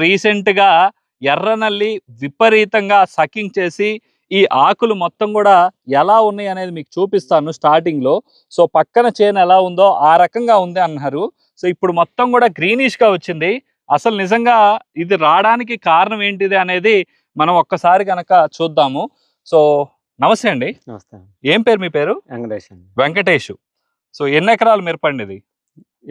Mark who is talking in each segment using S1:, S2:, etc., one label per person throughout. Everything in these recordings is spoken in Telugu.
S1: రీసెంట్‌గా ఎర్రనల్లి విపరీతంగా సకింగ్ చేసి, ఈ ఆకులు మొత్తం గూడా ఎలా ఉన్నాయనేది మీకు చూపిస్తాను స్టార్టింగ్‌లో. సో, పక్కన చేను ఎలా ఉందో ఆ రకంగా ఉంది అన్నారు. సో, ఇప్పుడు మొత్తం గూడా గ్రీనిష్‌గా వచ్చింది. అసలు నిజంగా ఇది రాడానికి కారణం ఏంటిది అనేది మనం ఒక్కసారి గనక చూద్దాము. సో, నమస్తే అండి.
S2: నమస్తే.
S1: ఏం పేరు మీ పేరు?
S2: వెంకటేష్ అండి.
S1: వెంకటేషు. సో, ఎన్ని ఎకరాలు మిరపండి ఇది?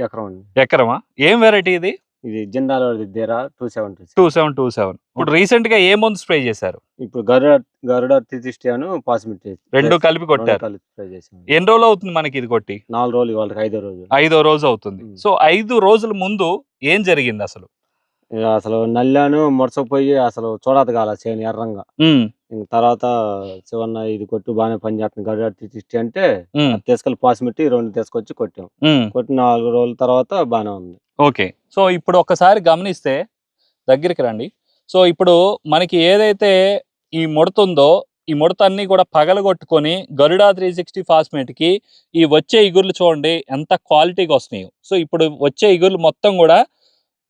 S2: ఎకరం అండి.
S1: ఎకరమా? ఏం వెరైటీ ఇది?
S2: ఇది జిందాల్ దేరా 2727.
S1: 2727. ఇప్పుడు రీసెంట్‌గా ఏ మందు స్ప్రే చేశారు?
S2: ఇప్పుడు గరుడ 360 అను పాసిమిట్
S1: 2 కలిపి కొట్టారు.
S2: కలిపి స్ప్రే చేసాం.
S1: ఎన్ని రోజులు అవుతుంది మనకి ఇది కొట్టి?
S2: 4 రోజులు ఇవాళకి 5వ రోజు.
S1: 5వ రోజు అవుతుంది. సో, 5 రోజుల ముందు ఏం జరిగింది అసలు?
S2: ఇక అసలు నల్లాను ముడసపోయి అసలు చూడతగాల చేను ఎర్రంగా. ఇంక తర్వాత శివన్న ఇది కొట్టు బాగానే పనిచేస్తుంది గరుడ 360 అంటే అది తీసుకెళ్ళి పాసిమిట్టి 2 తీసుకొచ్చి కొట్టాం. కొట్టి 4 రోజుల తర్వాత బాగానే ఉంది.
S1: ఓకే. సో, ఇప్పుడు ఒక్కసారి గమనిస్తే దగ్గరికి రండి. సో, ఇప్పుడు మనకి ఏదైతే ఈ ముడతుందో ఈ ముడత అన్నీ కూడా పగలగొట్టుకొని గరుడా 360 ఫాస్మేట్‌కి ఈ వచ్చే ఇగుర్లు చూడండి ఎంత క్వాలిటీగా వస్తున్నాయో. సో, ఇప్పుడు వచ్చే ఇగుర్లు మొత్తం కూడా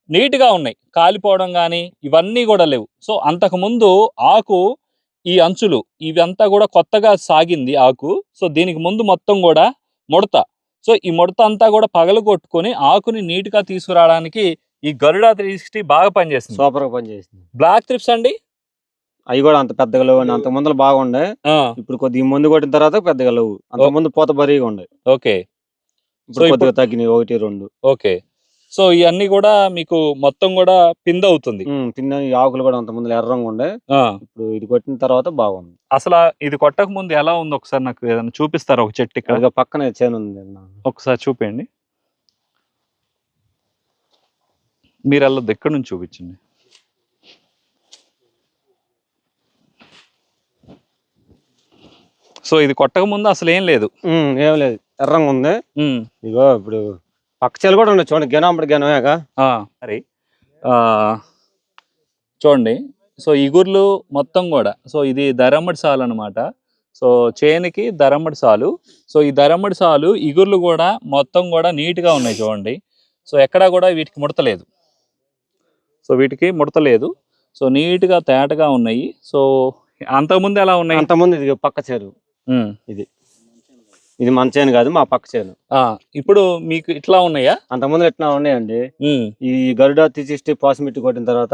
S1: నీట్‌గా ఉన్నాయి. కాలిపోవడం గానీ ఇవన్నీ కూడా లేవు. సో, అంతకుముందు ఆకు ఈ అంచులు ఇవంతా కూడా కొత్తగా సాగింది ఆకు. సో, దీనికి ముందు మొత్తం కూడా ముడత. సో, ఈ ముడత అంతా కూడా పగలగొట్టుకొని ఆకుని నీట్‌గా తీసుకురావడానికి ఈ గరుడా 360 బాగా పనిచేస్తుంది.
S2: సూపర్‌గా పనిచేసింది.
S1: బ్లాక్ త్రిప్స్ అండి?
S2: అవి కూడా అంత పెద్దగా లేవండి. అంతకు ముందల బాగుండే. ఇప్పుడు కొద్దిగా మందు కొట్టిన తర్వాత పెద్దగా లేవు. అంతకుముందు పూత భారీగా ఉండే.
S1: ఓకే.
S2: ఇప్పుడు కొద్దిగా తగ్గినాయి 1, 2.
S1: ఓకే. సో, ఇవన్నీ కూడా మీకు మొత్తం కూడా పిందవుతుంది.
S2: పింద ఆకులు కూడా అంత ముందు ఎర్రంగా ఉండే. ఇప్పుడు ఇది కొట్టిన తర్వాత బాగుంది.
S1: అసలు ఇది కొట్టక ముందు ఎలా ఉంది ఒకసారి నాకు ఏదైనా చూపిస్తారా ఒక చెట్టు ఇక్కడ?
S2: పక్కనే చేను ఉంది.
S1: ఒకసారి చూపించండి. మీరు వెళ్ళొద్దు, ఎక్కడి నుంచి చూపించండి. సో, ఇది కొట్టక ముందు అసలు ఏం లేదు.
S2: ఏం లేదు, ఎర్రంగా ఉంది. ఇగో ఇప్పుడు పక్క చెలు కూడా ఉన్నాయి చూడండి, గెనప్పుడు గెనమేగా.
S1: మరి చూడండి. సో, ఇగుర్లు మొత్తం కూడా సో ఇది దరమ్మడి సాలు అనమాట. సో, చేనికి దరమ్మడి సాలు. సో, ఈ దరమ్మడి సాలు ఇగుర్లు కూడా మొత్తం కూడా నీట్‌గా ఉన్నాయి చూడండి. సో, ఎక్కడా కూడా వీటికి ముడతలేదు. సో, వీటికి ముడతలేదు. సో, నీట్‌గా తేటగా ఉన్నాయి. సో, అంతకుముందు ఎలా ఉన్నాయి?
S2: అంతకుముందు ఇది పక్క చేను. ఇది మన చేను కాదు, మా పక్క చేను.
S1: ఇప్పుడు మీకు ఇట్లా ఉన్నాయా?
S2: అంతకుముందు ఎట్లా ఉన్నాయండి. ఈ గరుడా 360 పాసిమిట్ కొట్టిన తర్వాత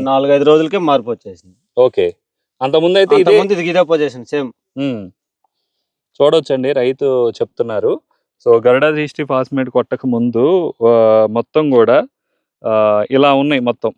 S2: 4-5 రోజులకే మార్పు వచ్చేసింది.
S1: ఓకే. అంతకుముందు అయితే
S2: ఇదే పొజిషన్ సేమ్.
S1: చూడొచ్చండి, రైతు చెప్తున్నారు. సో, గరుడా 360 ఫాస్మేట్ కొట్టక ముందు మొత్తం కూడా ఇలా ఉన్నాయి మొత్తం.